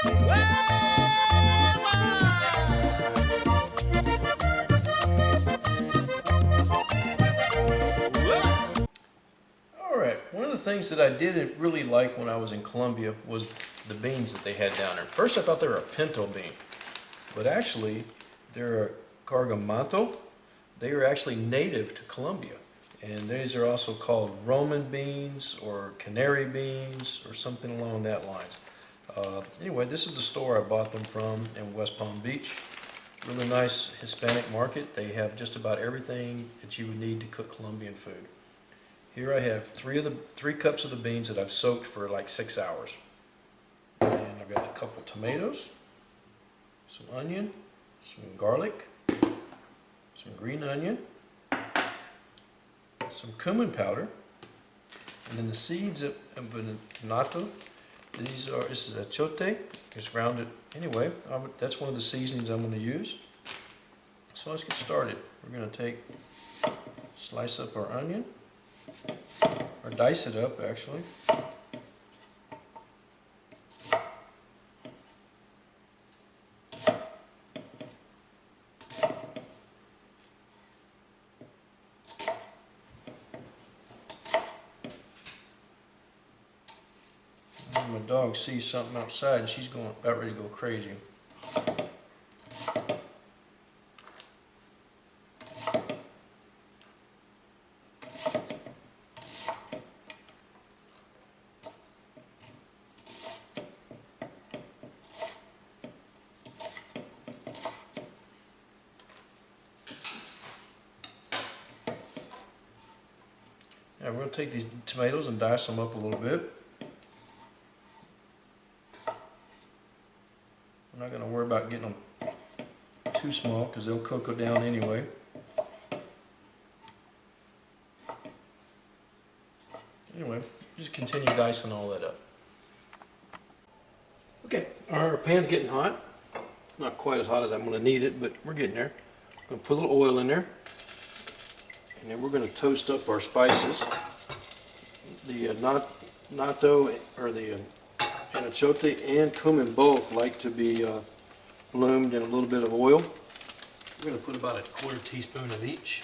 Alright, one of the things that I didn't really like when I was in Colombia was the beans that they had down there. First I thought they were a pinto bean, but actually they're a Cargamanto. They are actually native to Colombia. And these are also called Roman beans or canary beans or something along that lines. Anyway, this is the store I bought them from in West Palm Beach. Really nice Hispanic market. They have just about everything that you would need to cook Colombian food. Here I have three cups of the beans that I've soaked for like 6 hours. And I've got a couple tomatoes, some onion, some garlic, some green onion, some cumin powder, and then the seeds of natto. This is achote. It's grounded anyway. That's one of the seasonings I'm going to use. So let's get started. We're going to slice up our onion, or dice it up actually. My dog sees something outside and she's about ready to go crazy. Now we're going to take these tomatoes and dice them up a little bit. I'm not going to worry about getting them too small because they'll cook down anyway. Anyway, just continue dicing all that up. Okay, our pan's getting hot. Not quite as hot as I'm going to need it, but we're getting there. I'm going to put a little oil in there. And then we're going to toast up our spices. The natto, or the achote and cumin both like to be bloomed in a little bit of oil. We're going to put about a 1/4 teaspoon of each.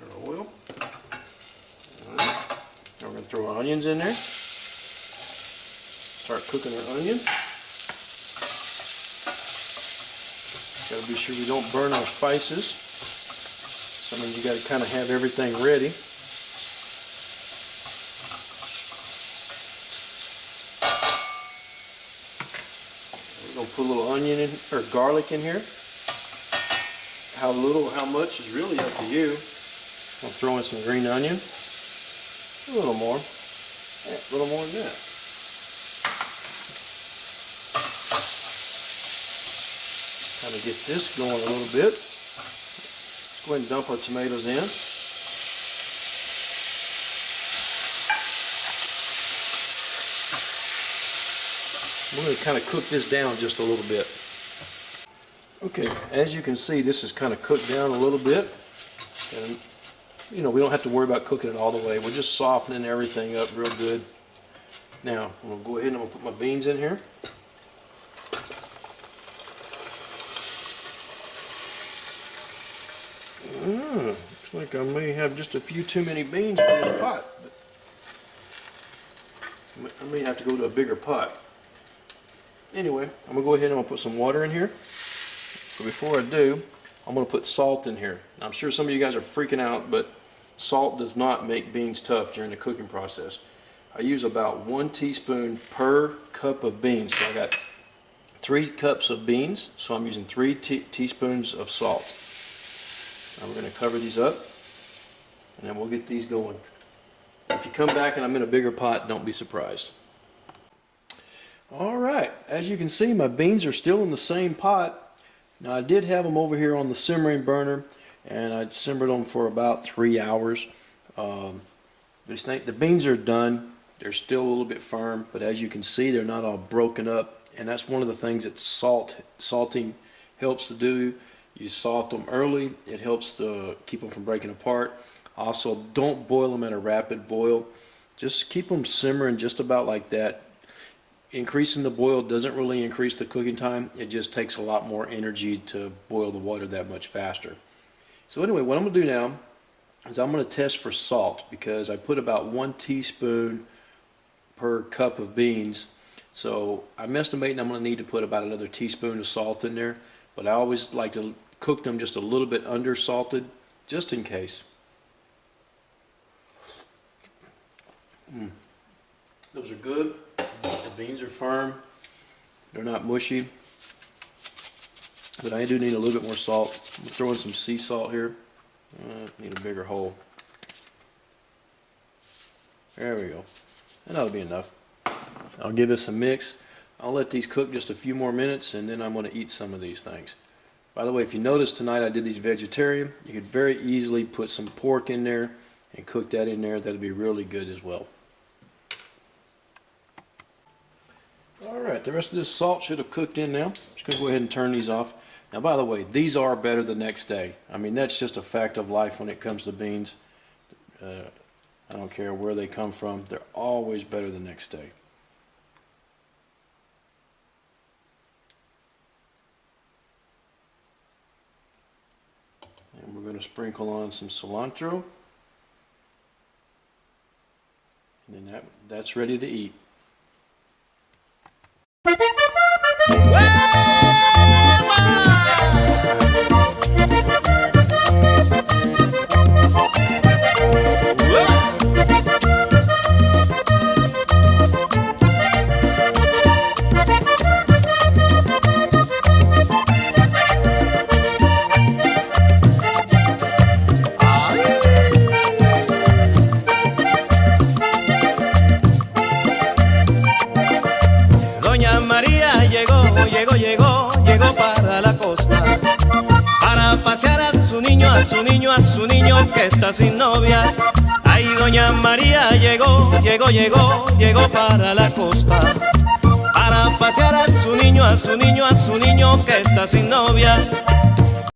Our oil. Now we're going to throw our onions in there. Start cooking our onions. Got to be sure we don't burn our spices. So I mean, you got to kind of have everything ready. We're going to put a little onion in, or garlic in here. How little, how much is really up to you. I'll throw in some green onion. A little more. Yeah, a little more than that. Kind of get this going a little bit. Let's go ahead and dump our tomatoes in. We're going to kind of cook this down just a little bit. Okay, as you can see, this is kind of cooked down a little bit. And, you know, we don't have to worry about cooking it all the way. We're just softening everything up real good. Now, I'm going to go ahead and I'm going to put my beans in here. Looks like I may have just a few too many beans in the pot. But I may have to go to a bigger pot. Anyway, I'm going to go ahead and I'm going to put some water in here. But before I do, I'm going to put salt in here. Now, I'm sure some of you guys are freaking out, but salt does not make beans tough during the cooking process. I use about 1 teaspoon per cup of beans. So I got 3 cups of beans, so I'm using 3 teaspoons of salt. Now we're going to cover these up, and then we'll get these going. If you come back and I'm in a bigger pot, don't be surprised. Alright, as you can see, my beans are still in the same pot. Now I did have them over here on the simmering burner, and I simmered them for about 3 hours. The beans are done. They're still a little bit firm, but as you can see, they're not all broken up, and that's one of the things that salting helps to do. You salt them early. It helps to keep them from breaking apart. Also, don't boil them at a rapid boil. Just keep them simmering just about like that. Increasing the boil doesn't really increase the cooking time. It just takes a lot more energy to boil the water that much faster. So anyway, what I'm going to do now is I'm going to test for salt, because I put about 1 teaspoon per cup of beans. So I'm estimating I'm going to need to put about another teaspoon of salt in there, but I always like to cook them just a little bit under salted, just in case. Those are good. The beans are firm. They're not mushy. But I do need a little bit more salt. I'm going to throw in some sea salt here. Need a bigger hole. There we go. And that'll be enough. I'll give this a mix. I'll let these cook just a few more minutes, and then I'm going to eat some of these things. By the way, if you notice tonight I did these vegetarian, you could very easily put some pork in there and cook that in there. That'll be really good as well. Alright, the rest of this salt should have cooked in now. Just going to go ahead and turn these off. Now, by the way, these are better the next day. I mean, that's just a fact of life when it comes to beans. I don't care where they come from. They're always better the next day. And we're going to sprinkle on some cilantro. And then that's ready to eat. Doña María llegó para la costa, para pasear a su niño que está sin novia. Ay, Doña María llegó para la costa, para pasear a su niño que está sin novia.